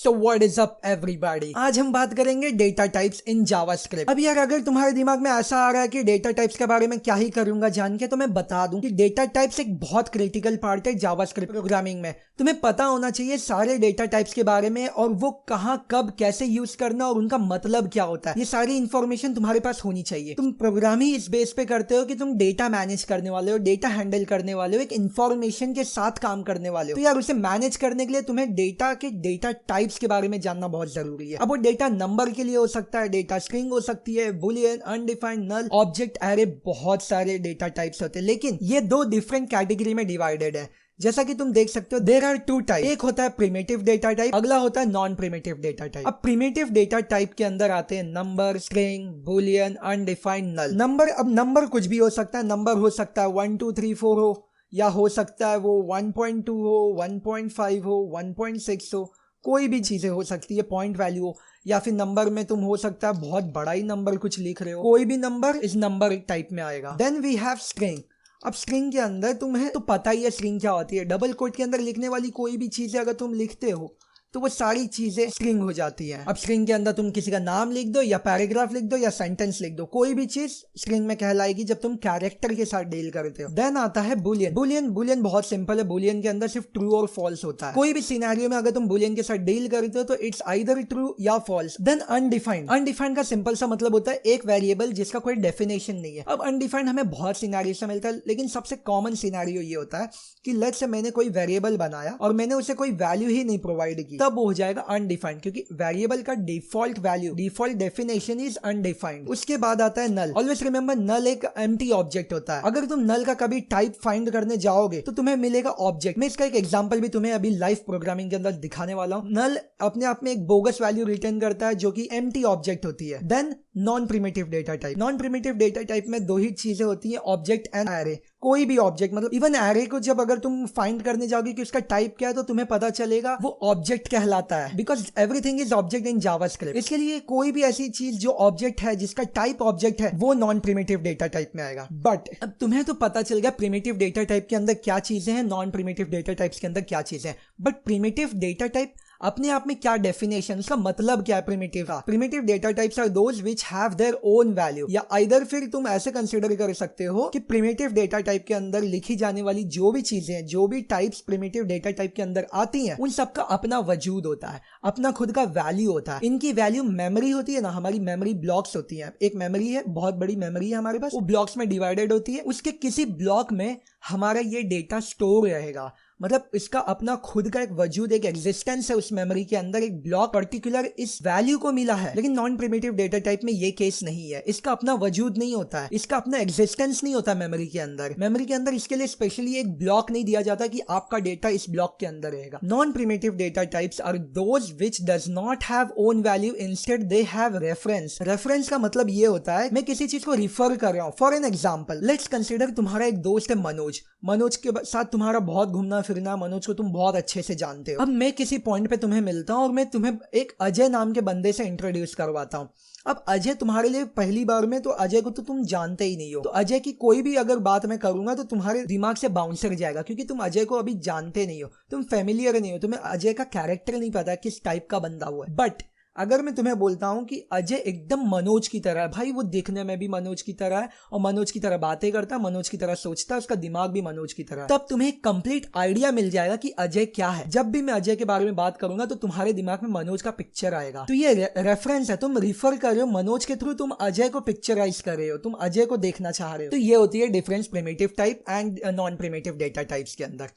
So what is up everybody, आज हम बात करेंगे डेटा टाइप्स इन जावास्क्रिप्ट। अब यार अगर तुम्हारे दिमाग में ऐसा आ रहा है कि डेटा टाइप्स के बारे में क्या ही करूंगा जान के, तो मैं बता दूं कि डेटा टाइप्स एक बहुत क्रिटिकल पार्ट है जावास्क्रिप्ट प्रोग्रामिंग में। तुम्हें पता होना चाहिए सारे डेटा टाइप्स के बारे में और वो कहाँ कब कैसे यूज करना और उनका मतलब क्या होता है। ये सारी इंफॉर्मेशन तुम्हारे पास होनी चाहिए। तुम प्रोग्राम ही इस बेस पे करते हो कि तुम डेटा मैनेज करने वाले हो, डेटा हैंडल करने वाले हो, एक इंफॉर्मेशन के साथ काम करने वाले हो। तो यार उसे मैनेज करने के लिए तुम्हें डेटा के डेटा टाइप्स के बारे में जानना बहुत जरूरी है। अब वो डेटा नंबर के लिए हो सकता है, डेटा स्ट्रिंग हो सकती है, बुलियन, अनडिफाइंड, नल, ऑब्जेक्ट, एरे, बहुत सारे डेटा टाइप्स होते हैं। लेकिन ये दो डिफरेंट कैटेगरी में डिवाइडेड है। जैसा कि तुम देख सकते हो देयर आर टू टाइप। एक होता है प्रिमिटिव डेटा टाइप, अगला होता है नॉन प्रिमिटिव डेटा टाइप। अब प्रिमिटिव डेटा टाइप के अंदर आते हैं नंबर, स्ट्रिंग, बुलियन, अनडिफाइंड, नल। नंबर, अब नंबर कुछ भी हो सकता है। नंबर हो सकता है 1 2 3 4 हो, या हो सकता है वो 1.2 हो, 1.5 हो, 1.6 हो, कोई भी चीजें हो सकती है, पॉइंट वैल्यू हो, या फिर नंबर में तुम हो सकता है बहुत बड़ा ही नंबर कुछ लिख रहे हो। कोई भी नंबर इस नंबर टाइप में आएगा। Then we have string. अब स्ट्रिंग के अंदर तुम्हें तो पता ही है स्ट्रिंग क्या होती है। डबल कोट के अंदर लिखने वाली कोई भी चीजें अगर तुम लिखते हो तो वो सारी चीजें स्ट्रिंग हो जाती हैं। अब स्ट्रिंग के अंदर तुम किसी का नाम लिख दो या पैराग्राफ लिख दो या सेंटेंस लिख दो, कोई भी चीज स्ट्रिंग में कहलाएगी जब तुम कैरेक्टर के साथ डील करते हो। देन आता है बुलियन। बुलियन बुलियन बहुत सिंपल है। बुलियन के अंदर सिर्फ ट्रू और फॉल्स होता है। कोई भी सिनेरियो में अगर तुम बुलियन के साथ डील करते हो तो इट्स आइदर ट्रू या फॉल्स। Then undefined. अनडिफाइंड का सिंपल सा मतलब होता है एक वेरिएबल जिसका कोई डेफिनेशन नहीं है। अब अनडिफाइंड हमें बहुत सिनेरियो से मिलता है, लेकिन सबसे कॉमन सिनेरियो ये होता है कि लेट्स से मैंने कोई वेरिएबल बनाया और मैंने उसे कोई वैल्यू ही नहीं प्रोवाइड की, तब वो हो जाएगा अनडिफाइंड, क्योंकि वेरिएबल का default value, default definition is undefined. उसके बाद आता है नल। ऑलवेज रिमेंबर नल एक एम्प्टी ऑब्जेक्ट होता है। अगर तुम नल का कभी टाइप फाइंड करने जाओगे तो तुम्हें मिलेगा ऑब्जेक्ट। मैं इसका एक एग्जांपल भी तुम्हें अभी लाइव प्रोग्रामिंग के अंदर दिखाने वाला हूं। नल अपने आप में एक बोगस वैल्यू रिटर्न करता है जो कि एम्प्टी ऑब्जेक्ट होती है। Then non primitive data type. Non primitive data type में दो ही चीजें होती है, ऑब्जेक्ट एंड एरे। कोई भी ऑब्जेक्ट, मतलब इवन एरे को जब अगर तुम फाइंड करने जाओगे कि उसका टाइप क्या है तो तुम्हें पता चलेगा वो ऑब्जेक्ट कहलाता है, because everything is object in JavaScript. इसके लिए कोई भी ऐसी चीज जो ऑब्जेक्ट है, जिसका टाइप ऑब्जेक्ट है, वो नॉन प्रिमिटिव डेटा टाइप में आएगा। बट अब तुम्हें तो पता चल गया प्रिमिटिव डेटा टाइप के अंदर क्या चीजें हैं, नॉन प्रिमिटिव डेटा टाइप्स के अंदर क्या चीजें हैं। बट प्रिमिटिव डेटा टाइप अपने आप में क्या डेफिनेशन, उसका मतलब क्या है प्रिमिटिव का? Primitive data types are those which have their own value. या आइदर फिर तुम ऐसे कंसीडर कर सकते हो कि प्रिमिटिव डेटा टाइप के अंदर लिखी जाने वाली जो भी चीजें हैं, जो भी टाइप्स प्रिमिटिव डेटा टाइप के अंदर आती हैं, उन सबका अपना वजूद होता है, अपना खुद का वैल्यू होता है। इनकी वैल्यू मेमोरी होती है ना, हमारी मेमोरी ब्लॉक्स होती है। एक मेमोरी है, बहुत बड़ी मेमोरी है हमारे पास, वो ब्लॉक्स में डिवाइडेड होती है। उसके किसी ब्लॉक में हमारा ये डेटा स्टोर रहेगा, मतलब इसका अपना खुद का एक वजूद, एक एग्जिस्टेंस है उस मेमोरी के अंदर। एक ब्लॉक पर्टिकुलर इस वैल्यू को मिला है। लेकिन नॉन प्रिमिटिव डेटा टाइप में ये केस नहीं है। इसका अपना वजूद नहीं होता है, इसका अपना एग्जिस्टेंस नहीं होता मेमोरी के अंदर। मेमोरी के अंदर इसके लिए स्पेशली एक ब्लॉक नहीं दिया जाता कि आपका डेटा इस ब्लॉक के अंदर रहेगा। Non primitive data types are those which does not have own value, instead they have reference. Reference का मतलब ये होता है मैं किसी चीज को रिफर कर रहा हूं। For an example, let's consider तुम्हारा एक दोस्त है मनोज। मनोज के साथ तुम्हारा बहुत घूमना फिरना, मनोज को तुम बहुत अच्छे से जानते हो। अब मैं किसी पॉइंट पे तुम्हें मिलता हूं और मैं तुम्हें एक अजय नाम के बंदे से इंट्रोड्यूस करवाता हूं। अब अजय तुम्हारे लिए पहली बार में, तो अजय को तो तुम जानते ही नहीं हो, तो अजय की कोई भी अगर बात मैं करूंगा तो तुम्हारे दिमाग से बाउंसर जाएगा, क्योंकि तुम अजय को अभी जानते नहीं हो, तुम फेमिलियर नहीं हो, तुम्हें अजय का कैरेक्टर नहीं पता किस टाइप का बंदा हुआ है। बट अगर मैं तुम्हें बोलता हूं कि अजय एकदम मनोज की तरह है, भाई वो दिखने में भी मनोज की तरह है और मनोज की तरह बातें करता है, मनोज की तरह सोचता है, उसका दिमाग भी मनोज की तरह है, तब तुम्हें एक कंप्लीट आइडिया मिल जाएगा कि अजय क्या है। जब भी मैं अजय के बारे में बात करूंगा तो तुम्हारे दिमाग में मनोज का पिक्चर आएगा। तो ये रेफरेंस है, तुम रिफर कर रहे हो मनोज के थ्रू, तुम अजय को पिक्चराइज कर रहे हो, तुम अजय को देखना चाह रहे हो। तो ये होती है difference primitive type and non primitive data types के अंदर।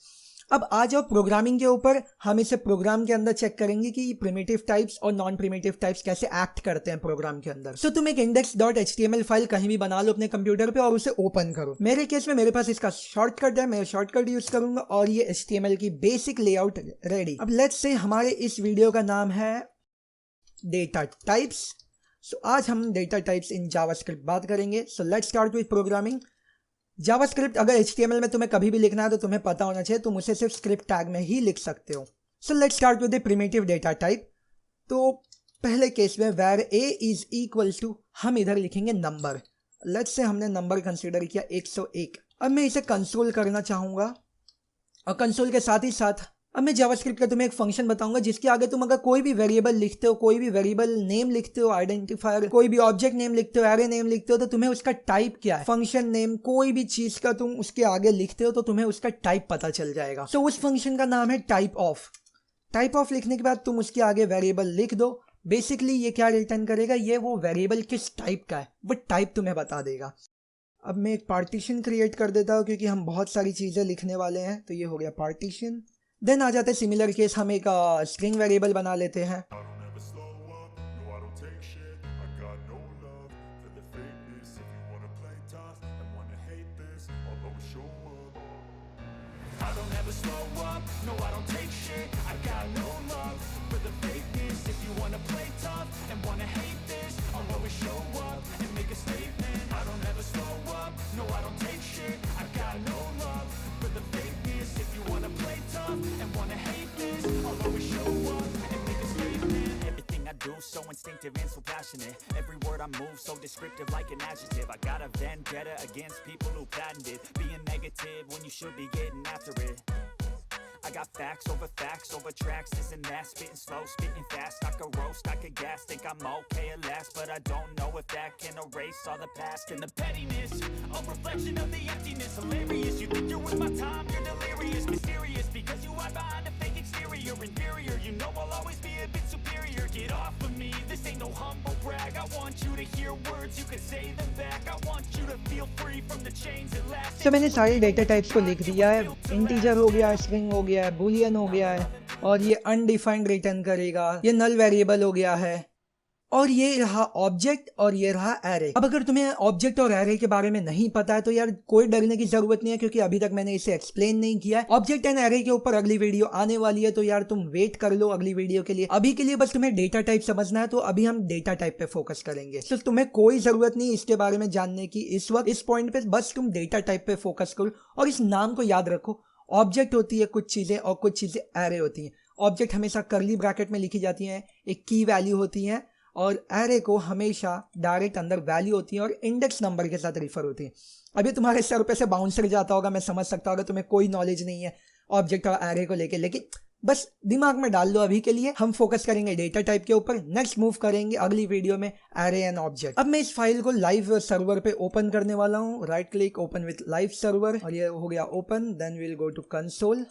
अब आ जाओ प्रोग्रामिंग के ऊपर। हम इसे प्रोग्राम के अंदर चेक करेंगे कि प्रिमिटिव टाइप्स और नॉन प्रिमिटिव टाइप्स कैसे एक्ट करते हैं प्रोग्राम के अंदर। सो तुम एक index.html फाइल कहीं भी बना लो अपने कंप्यूटर पे और उसे ओपन करो। मेरे केस में मेरे पास इसका शॉर्टकट है, मैं शॉर्टकट यूज करूंगा और ये HTML की बेसिक लेआउट रेडी। अब लेट्स से हमारे इस वीडियो का नाम है डेटा टाइप्स। सो आज हम डेटा टाइप्स इन जावास्क्रिप्ट बात करेंगे। सो let's start with programming. JavaScript अगर HTML में तुम्हें कभी भी लिखना है तो तुम्हें पता होना चाहिए, तुम उसे सिर्फ स्क्रिप्ट टैग में ही लिख सकते हो। So let's start with the primitive data type. तो पहले केस में where a is equal to, हम इधर लिखेंगे नंबर। लेट्स से हमने नंबर कंसीडर किया 101। अब मैं इसे कंसोल करना चाहूंगा और कंसोल के साथ ही साथ अब मैं जावास्क्रिप्ट का तुम्हें एक फंक्शन बताऊंगा जिसके आगे तुम अगर कोई भी वेरिएबल लिखते हो, कोई भी वेरिएबल नेम लिखते हो, आइडेंटिफायर, कोई भी ऑब्जेक्ट नेम लिखते हो, एरे नेम लिखते हो, तो तुम्हें उसका टाइप क्या है, फंक्शन नेम, कोई भी चीज का तुम उसके आगे लिखते हो तो तुम्हें उसका टाइप पता चल जाएगा। सो उस फंक्शन का नाम है टाइप ऑफ। टाइप ऑफ लिखने के बाद तुम उसके आगे वेरिएबल लिख दो। बेसिकली ये क्या रिटर्न करेगा, ये वो वेरिएबल किस टाइप का है वो टाइप तुम्हें बता देगा। अब मैं एक पार्टीशन क्रिएट कर देता हूँ क्योंकि हम बहुत सारी चीजें लिखने वाले हैं, तो ये हो गया पार्टीशन। देन आ जाते हैं सिमिलर केस, हम एक स्ट्रिंग वेरिएबल बना लेते हैं। So instinctive and so passionate. Every word I move so descriptive like an adjective. I got a vendetta against people who patented being negative when you should be getting after it. I got facts over tracks, this and that, spitting slow, spitting fast. I could roast, I could gas, think I'm okay at last, but I don't know if that can erase all the past. And the pettiness, a reflection of the emptiness. Hilarious, you think you're with my time, you're delirious. Mysterious, because you hide behind a fake exterior. Inferior, you know I'll always be a bit superior. Get off of me, this ain't no humble brag. I want you to hear words, you can say them back. I want you to feel free from the chains that last. तो मैंने सारे data types को लिख दिया है। Integer हो गया, string हो गया है, बूलियन हो गया है, और ये अनडिफाइंड रिटर्न करेगा, ये नल वेरिएबल हो गया है, और ये रहा ऑब्जेक्ट और ये रहा एरे। अब अगर तुम्हें ऑब्जेक्ट और एरे के बारे में नहीं पता है तो यार कोई डरने की जरूरत नहीं है, क्योंकि अभी तक मैंने इसे एक्सप्लेन नहीं किया है। ऑब्जेक्ट एंड एरे के ऊपर अगली वीडियो आने वाली है, तो यार तुम वेट कर लो अगली वीडियो के लिए। अभी के लिए बस तुम्हें डेटा टाइप समझना है, तो अभी हम डेटा टाइप पे फोकस करेंगे। तो तुम्हें कोई जरूरत नहीं इसके बारे में जानने की इस वक्त, इस पॉइंट पे बस तुम डेटा टाइप पे फोकस करो और इस नाम को याद रखो। ऑब्जेक्ट होती है कुछ चीजें और कुछ चीजें एरे होती हैं। ऑब्जेक्ट हमेशा कर्ली ब्रैकेट में लिखी जाती हैं, एक की वैल्यू होती है, और एरे को हमेशा डायरेक्ट अंदर वैल्यू होती है और इंडेक्स नंबर के साथ रिफर होती है। अभी तुम्हारे सर पे से बाउंसर जाता होगा, मैं समझ सकता होगा तुम्हें कोई नॉलेज नहीं है ऑब्जेक्ट और एरे को लेके, लेकिन बस दिमाग में डाल लो। अभी के लिए हम फोकस करेंगे डेटा टाइप के ऊपर, नेक्स्ट मूव करेंगे अगली वीडियो में एरे एंड ऑब्जेक्ट। अब मैं इस फाइल को लाइव सर्वर पे ओपन करने वाला हूँ। Right click, open with live server, और ये हो गया open. Then will go to console.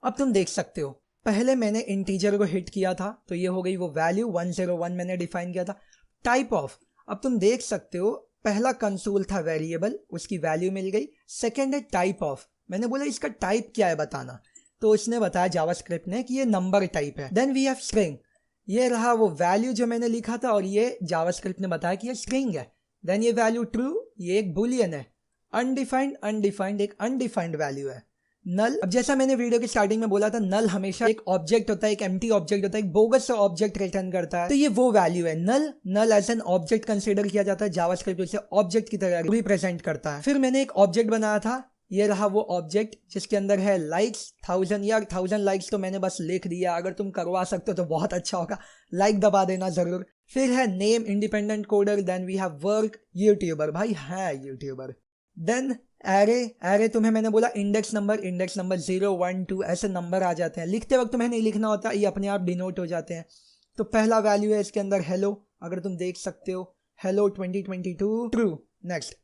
अब तुम देख सकते हो पहले मैंने इंटीजर को हिट किया था, तो ये हो गई वो वैल्यू 101 मैंने डिफाइन किया था। टाइप ऑफ, अब तुम देख सकते हो पहला कंसोल था वेरिएबल, उसकी वैल्यू मिल गई। सेकेंड है टाइप ऑफ, मैंने बोला इसका टाइप क्या है बताना, तो उसने बताया जावास्क्रिप्ट ने कि ये नंबर टाइप है। देन वी हैव स्ट्रिंग, ये रहा वो वैल्यू जो मैंने लिखा था और ये जावास्क्रिप्ट ने बताया कि ये स्ट्रिंग है। देन ये वैल्यू ट्रू, ये एक बुलियन है। अनडिफाइंड, अनडिफाइंड एक अनडिफाइंड वैल्यू है। नल, अब जैसा मैंने वीडियो की स्टार्टिंग में बोला था, नल हमेशा एक ऑब्जेक्ट होता है, एक एम्प्टी ऑब्जेक्ट होता है, एक बोगस सा ऑब्जेक्ट रिटर्न करता है, तो ये वो वैल्यू है नल। नल एज एन ऑब्जेक्ट कंसीडर किया जाता है, जावास्क्रिप्ट उसे ऑब्जेक्ट की तरह रिप्रेजेंट करता है। फिर मैंने एक ऑब्जेक्ट बनाया था, ये रहा वो ऑब्जेक्ट जिसके अंदर है लाइक्स 1000। यार 1000 लाइक्स तो मैंने बस लिख दिया, अगर तुम करवा सकते हो तो बहुत अच्छा होगा, लाइक दबा देना जरूर। फिर है name, independent coder. Then we have work, YouTuber, भाई है यूट्यूबर। देन एरे, एरे तुम्हें मैंने बोला इंडेक्स नंबर 0 1 2 ऐसे नंबर आ जाते हैं, लिखते वक्त तुम्हें नहीं लिखना होता, ये अपने आप डिनोट हो जाते हैं। तो पहला वैल्यू है इसके अंदर हेलो, अगर तुम देख सकते हो हेलो 2022 ट्रू। नेक्स्ट,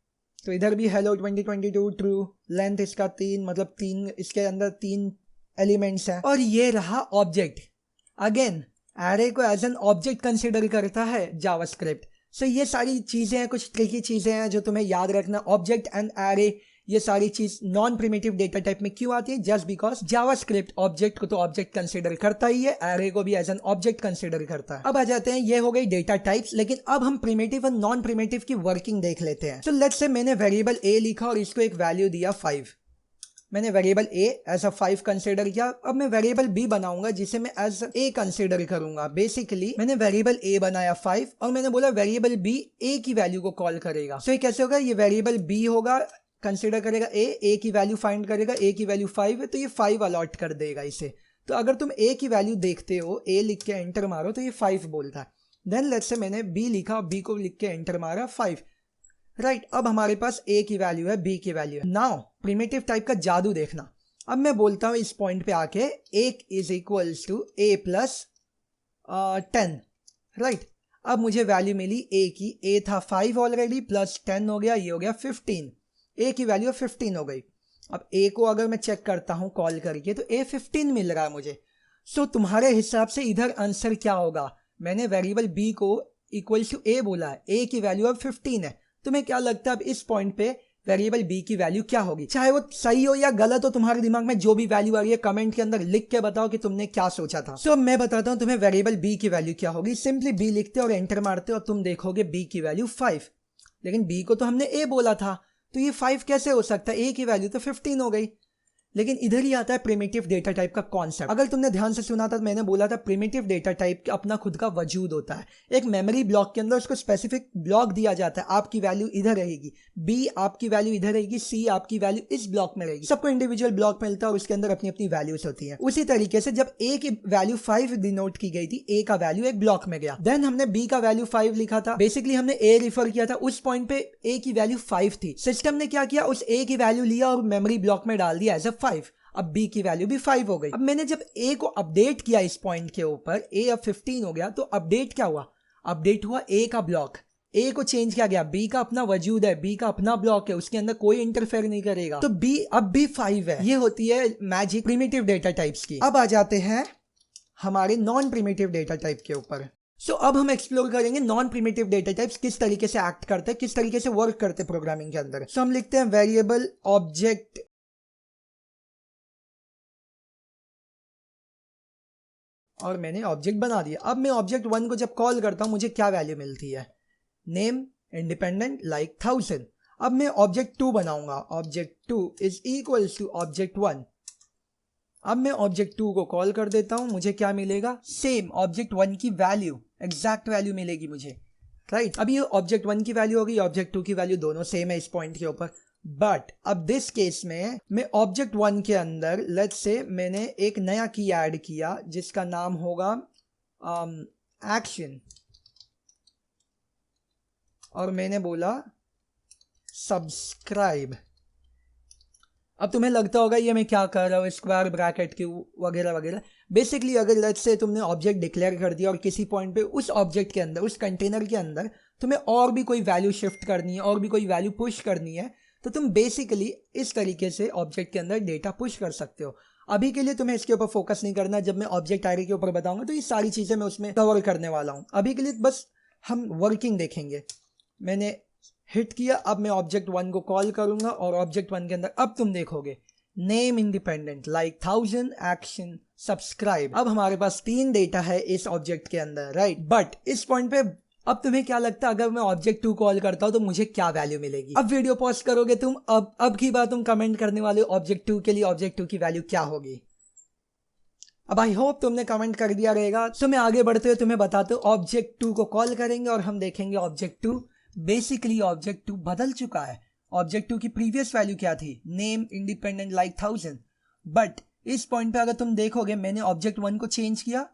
तो इधर भी हेलो 2022 ट्रू। लेंथ इसका 3, मतलब 3, इसके अंदर 3 एलिमेंट्स हैं। और ये रहा ऑब्जेक्ट। अगेन एरे को एज एन ऑब्जेक्ट कंसिडर करता है जावास्क्रिप्ट। सो ये सारी चीजें हैं, कुछ ट्रिकी चीजें हैं जो तुम्हें याद रखना। ऑब्जेक्ट एंड एरे, ये सारी चीज नॉन प्रिमिटिव डेटा टाइप में क्यों आती है? जस्ट बिकॉज जावास्क्रिप्ट ऑब्जेक्ट को तो ऑब्जेक्ट कंसिडर करता ही है, एरे को भी एज एन ऑब्जेक्ट कंसिडर करता है। अब आ जाते हैं, ये हो गई डेटा टाइप्स, लेकिन अब हम प्रिमिटिव और नॉन प्रिमिटिव की वर्किंग देख लेते हैं। सो लेट्स से मैंने वेरिएबल ए लिखा और इसको एक वैल्यू दिया 5। मैंने variable A as a 5 consider किया। अब मैं वेरिएबल बी बनाऊंगा जिसे मैं एज ए कंसिडर करूंगा। बेसिकली मैंने वेरिएबल ए बनाया 5 और मैंने बोला वेरिएबल बी ए की वैल्यू को कॉल करेगा। सो ये कैसे होगा? ये वेरिएबल बी होगा, कंसिडर करेगा ए की वैल्यू फाइंड करेगा, ए की वैल्यू 5 है तो ये 5 अलॉट कर देगा इसे। तो अगर तुम ए की वैल्यू देखते हो, ए लिख के एंटर मारो तो ये 5 बोलता है। देन लेट्स से मैंने बी लिखा, बी को लिख के एंटर मारा 5। राइट, अब हमारे पास ए की वैल्यू है, बी की वैल्यू है। नाउ प्रिमिटिव टाइप का जादू देखना। अब मैं बोलता हूँ इस पॉइंट पे आके एक is equals to A plus 10, right. अब मुझे वैल्यू मिली ए की, ए था 5 ऑलरेडी, प्लस 10 हो गया, ये हो गया 15, ए की वैल्यू 15 हो गई। अब ए को अगर मैं चेक करता हूँ कॉल करके तो ए 15 मिल रहा है मुझे। सो तुम्हारे हिसाब से इधर आंसर क्या होगा? मैंने वेरिएबल बी को इक्वल्स टू ए बोला है, ए की वैल्यू अब 15 है। तुम्हें क्या लगता है अब इस पॉइंट पे वेरिएबल बी की वैल्यू क्या होगी? चाहे वो सही हो या गलत हो, तुम्हारे दिमाग में जो भी वैल्यू आ रही है कमेंट के अंदर लिख के बताओ कि तुमने क्या सोचा था। सो मैं बताता हूँ तुम्हें वेरिएबल बी की वैल्यू क्या होगी। सिंपली बी लिखते और एंटर मारते और तुम देखोगे बी की वैल्यू 5, लेकिन बी को तो हमने ए बोला था, तो ये 5 कैसे हो सकता है? ए की वैल्यू तो 15 हो गई। लेकिन इधर ही आता है प्रिमिटिव डेटा टाइप का कॉन्सेप्ट। अगर तुमने ध्यान से सुना था तो मैंने बोला था प्रिमिटिव डेटा टाइप का अपना खुद का वजूद होता है। एक मेमोरी ब्लॉक के अंदर उसको स्पेसिफिक ब्लॉक दिया जाता है, आपकी वैल्यू इधर रहेगी, बी आपकी वैल्यू इधर रहेगी, सी आपकी वैल्यू इस ब्लॉक में रहेगी। सबको इंडिविजुअल ब्लॉक मिलता है और उसके अंदर अपनी अपनी वैल्यूज होती है। उसी तरीके से जब ए की वैल्यू 5 डिनोट की गई थी, ए का वैल्यू एक ब्लॉक में गया, देन हमने बी का वैल्यू 5 लिखा था, बेसिकली हमने ए रिफर किया था, उस पॉइंट पे ए की वैल्यू 5 थी। सिस्टम ने क्या किया, उस ए की वैल्यू लिया और मेमोरी ब्लॉक में डाल दिया एज अ 5। अब बी की वैल्यू भी 5 हो गई। अब मैंने जब ए को अपडेट किया इस पॉइंट के ऊपर, ए अब 15 हो गया, तो अपडेट क्या हुआ? अपडेट हुआ ए का ब्लॉक, ए को चेंज किया गया, बी का अपना वजूद है, बी का अपना ब्लॉक है, उसके अंदर कोई इंटरफेयर नहीं करेगा, तो बी अब भी 5 है। ये होती है मैजिक प्रिमिटिव डेटा टाइप्स की। अब आ जाते हैं हमारे नॉन प्रिमिटिव डेटा टाइप के ऊपर। सो अब हम एक्सप्लोर करेंगे नॉन प्रिमिटिव डेटा टाइप्स किस तरीके से एक्ट करते हैं, किस तरीके से वर्क करते हैं प्रोग्रामिंग के अंदर। सो हम लिखते हैं वेरिएबल ऑब्जेक्ट और मैंने ऑब्जेक्ट बना दिया। अब मैं ऑब्जेक्ट 1 को जब कॉल करता हूं मुझे क्या वैल्यू मिलती है? Name independent like 1000। अब मैं ऑब्जेक्ट 2 बनाऊंगा, object 2 is equals to object 1। अब मैं ऑब्जेक्ट 2 को कॉल कर देता हूं, मुझे क्या मिलेगा? सेम ऑब्जेक्ट 1 की वैल्यू, एग्जैक्ट वैल्यू मिलेगी मुझे, राइट। अब ये ऑब्जेक्ट 1 की वैल्यू होगी, ऑब्जेक्ट 2 की वैल्यू, दोनों सेम है इस पॉइंट के ऊपर। बट अब दिस केस में मैं ऑब्जेक्ट 1 के अंदर लेट्स से मैंने एक नया की ऐड किया जिसका नाम होगा एक्शन, और मैंने बोला सब्सक्राइब। अब तुम्हें लगता होगा ये मैं क्या कर रहा हूँ, स्क्वायर ब्रैकेट की वगैरह वगैरह। बेसिकली अगर लेट्स से तुमने ऑब्जेक्ट डिक्लेयर कर दिया और किसी पॉइंट पे उस ऑब्जेक्ट के अंदर, उस कंटेनर के अंदर तुम्हें और भी कोई वैल्यू शिफ्ट करनी है, और भी कोई वैल्यू पुश करनी है, तो तुम बेसिकली इस तरीके से ऑब्जेक्ट के अंदर डेटा पुश कर सकते हो। अभी के लिए तुम्हें इसके ऊपर फोकस नहीं करना, जब मैं ऑब्जेक्ट आईडी के ऊपर बताऊंगा तो ये सारी चीजें मैं उसमें कवर करने वाला हूं। अभी के लिए बस हम वर्किंग देखेंगे। मैंने हिट किया, अब मैं ऑब्जेक्ट 1 को कॉल करूंगा और ऑब्जेक्ट 1 के अंदर अब तुम देखोगे name independent like 1000, action, subscribe. अब हमारे पास 3 डेटा है इस ऑब्जेक्ट के अंदर, राइट। बट इस पॉइंट पे अब तुम्हें क्या लगता है अगर मैं ऑब्जेक्ट 2 कॉल करता हूं तो मुझे क्या वैल्यू मिलेगी? अब वीडियो पॉज करोगे तुम, अब की बात तुम कमेंट करने वाले हो ऑब्जेक्ट 2 के लिए ऑब्जेक्ट 2 की वैल्यू क्या होगी। अब आई होप तुमने कमेंट कर दिया रहेगा। सो मैं आगे बढ़ते हुए तुम्हें बताता हूँ, ऑब्जेक्ट 2 को कॉल करेंगे और हम देखेंगे ऑब्जेक्ट 2, बेसिकली ऑब्जेक्ट 2 बदल चुका है। ऑब्जेक्ट 2 की प्रीवियस वैल्यू क्या थी? Name independent like 1000। बट इस पॉइंट पे अगर तुम देखोगे मैंने ऑब्जेक्ट 1 को चेंज किया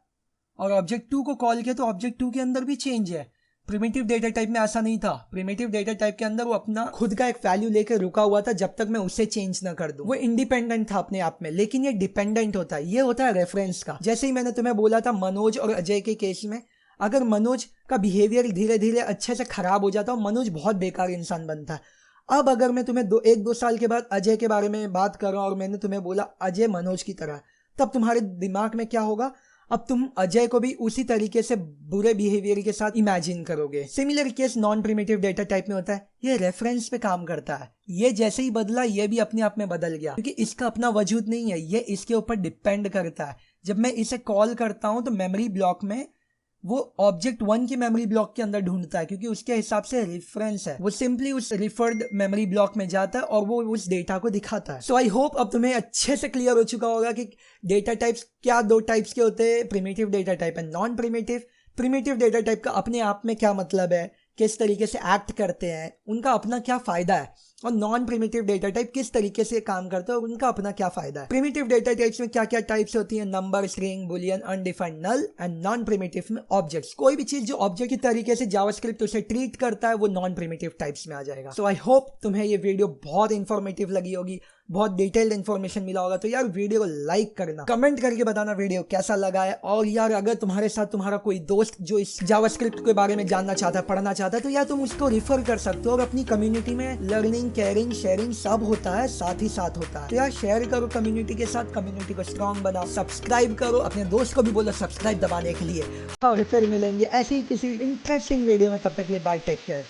और ऑब्जेक्ट 2 को कॉल किया, तो ऑब्जेक्ट 2 के अंदर भी चेंज है। प्रिमिटिव डेटा टाइप में ऐसा नहीं था। प्रिमिटिव डेटा टाइप के अंदर वो अपना खुद का एक वैल्यू लेकर रुका हुआ था जब तक मैं उसे चेंज ना कर दूं। वो इंडिपेंडेंट था अपने आप में, लेकिन ये डिपेंडेंट होता है। ये होता है रेफरेंस का। जैसे ही मैंने तुम्हें बोला था मनोज और अजय के केस में, अगर मनोज का बिहेवियर धीरे धीरे अच्छे से खराब हो जाता है, मनोज बहुत बेकार इंसान बनता है। अब अगर मैं तुम्हें 1-2 साल के बाद अजय के बारे में बात कर रहा हूं और मैंने तुम्हें बोला अजय मनोज की तरह, तब तुम्हारे दिमाग में क्या होगा? अब तुम अजय को भी उसी तरीके से बुरे बिहेवियर के साथ इमेजिन करोगे। Similar case non primitive data type में होता है। ये रेफरेंस पे काम करता है। ये जैसे ही बदला ये भी अपने आप में बदल गया, क्योंकि इसका अपना वजूद नहीं है, ये इसके ऊपर डिपेंड करता है। जब मैं इसे कॉल करता हूं तो मेमोरी ब्लॉक में वो ऑब्जेक्ट 1 की मेमोरी ब्लॉक के अंदर ढूंढता है, क्योंकि उसके हिसाब से रेफरेंस है। वो सिंपली उस रिफर्ड मेमोरी ब्लॉक में जाता है और वो उस डेटा को दिखाता है। सो आई होप अब तुम्हें अच्छे से क्लियर हो चुका होगा कि डेटा टाइप्स क्या 2 टाइप्स के होते हैं, primitive data type and non primitive. Primitive data type का अपने आप में क्या मतलब है, किस तरीके से एक्ट करते हैं, उनका अपना क्या फायदा है, और नॉन प्रिमिटिव डेटा टाइप किस तरीके से काम करता है और उनका अपना क्या फायदा है। प्रिमिटिव डेटा टाइप्स में क्या क्या टाइप्स होती हैं? Number, string, boolean, undefined, null. And non primitive में ऑब्जेक्ट्स। कोई भी चीज जो ऑब्जेक्ट की तरीके से जावास्क्रिप्ट उसे ट्रीट करता है वो नॉन प्रिमिटिव टाइप्स में आ जाएगा। सो आई होप तुम्हें ये वीडियो बहुत इंफॉर्मेटिव लगी होगी। बहुत डिटेल्ड इन्फॉर्मेशन मिला होगा। तो यार वीडियो को लाइक करना, कमेंट करके बताना वीडियो कैसा लगा है। और यार अगर तुम्हारे साथ तुम्हारा कोई दोस्त जो इस जावास्क्रिप्ट के बारे में जानना चाहता है, पढ़ना चाहता है, तो यार तुम उसको रिफर कर सकते हो। और अपनी कम्युनिटी में लर्निंग, केयरिंग, शेयरिंग सब होता है, साथ ही साथ होता है। तो यार शेयर करो कम्युनिटी के साथ, कम्युनिटी को स्ट्रॉन्ग बनाओ, सब्सक्राइब करो, अपने दोस्त को भी बोलो सब्सक्राइब दबाने के लिए। और फिर मिलेंगे ऐसी किसी इंटरेस्टिंग वीडियो में, तब तक के लिए बाय, टेक केयर।